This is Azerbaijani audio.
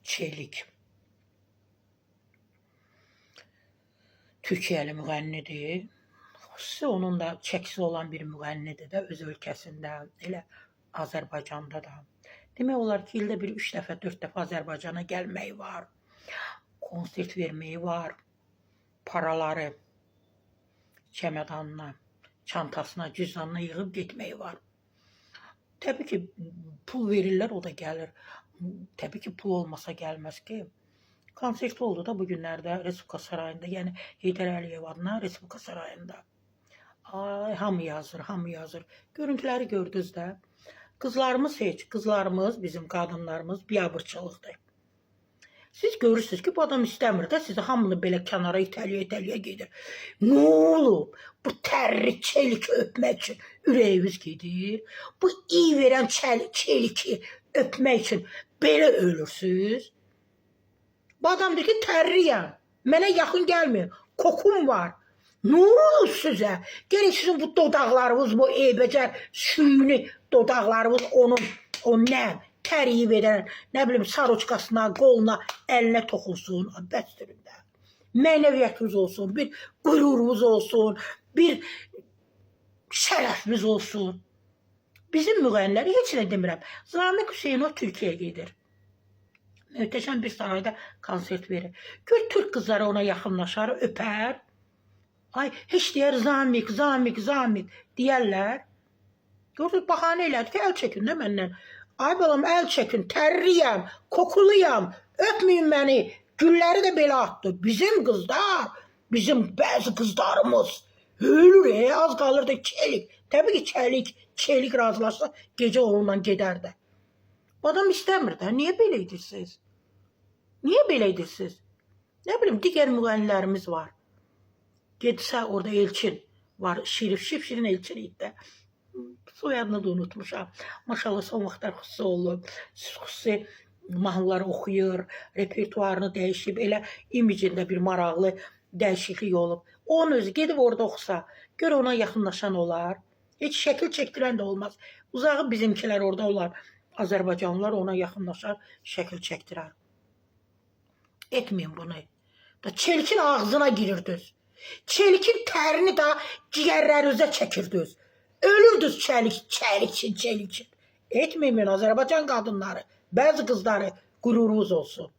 Çelik. Türkiyəli müğənnidir. Xüsusi onun da çəkisi olan bir müğənnidir də öz ölkəsində, elə Azərbaycanda da. Demək olar ki, ildə bir 3 dəfə, 4 dəfə Azərbaycana gəlməyi var. Konsert verməyi var. Paraları çəmədanına, çantasına, cüzdanına yığıb getməyi var. Təbii ki, pul verirlər, o da gəlir. Təbii ki, pul olmasa gəlməz ki. Konsert oldu da bu günlərdə Respublika Sarayında, yəni Heydər Əliyev adına Respublika Sarayında. Ay, hamı yazır, hamı yazır. Görüntüləri gördünüz də. Qızlarımız heç, qızlarımız, bizim qadınlarımız biabırçılıqdır. Siz görürsünüz ki, bu adam istəmir də, sizi hamını belə kənara itəliyə gedir. Nə olub? Bu tərri çeliki öpmək üçün ürəyiniz gedir. Bu iyi verən çeliki öpmək üçün belə ölürsünüz. Bu adam deyir ki, tərriyəm. Mənə yaxın gəlməyin. Kokum var. Nə olur sizə? Gerək sizin bu dodaqlarınız, bu eybəcər, süyünü dodaqlarınız o nə? Təriyib edən, nə bilim, saroçkasına, qoluna, əlinə toxunsun. Bəsdirin də. Mənəviyyətiniz olsun, bir qürurunuz olsun, bir şərəfimiz olsun. Bizim müğənniləri heç nə demirəm. Zamiq Hüseynov Türkiyəyə gedir. Möhtəşəm bir sarayda konsert verir. Gör, Türk qızları ona yaxınlaşar, öpər. Ay, heç deyər, Zamiq, Zamiq, Zamiq deyərlər. Gördünüz, bahanə elədi ki, əl çəkin də məndən. Ay balam, əl çəkin, tərriyəm, kokuluyam, öpməyin məni. Gülləri də belə atdı. Bizim qızlar, bizim bəzi qızlarımız ölür, az qalır da çelik. Təbii ki, çelik razılaşsa gecə onunla gedər də. Adam istəmir də, niyə belə edirsiniz? Niyə belə edirsiniz? Nə bilim, digər müğənnilərimiz var. Gedirsə, orada Elçin var, Şirin Elçin idi də. Soyadını da unutmuşam. Maşallah, son vaxtlar xüsusi olub. Xüsusi mahnıları oxuyur, repertuarını dəyişib, elə imicində bir maraqlı dəyişiklik olub. Onun özü gedib orada oxusa, gör ona yaxınlaşan olar. Heç şəkil çəkdirən də olmaz. Uzağı bizimkilər orada olar. Azərbaycanlılar ona yaxınlaşar, şəkil çəkdirər. Etməyin bunu. Çelikin ağzına girirdiniz. Çelikin tərini də ciyərlərinizə çəkirdiniz. Ölürdünüz çelik için. Etməyin Azərbaycan qadınları, bəzi qızları qürurunuz olsun.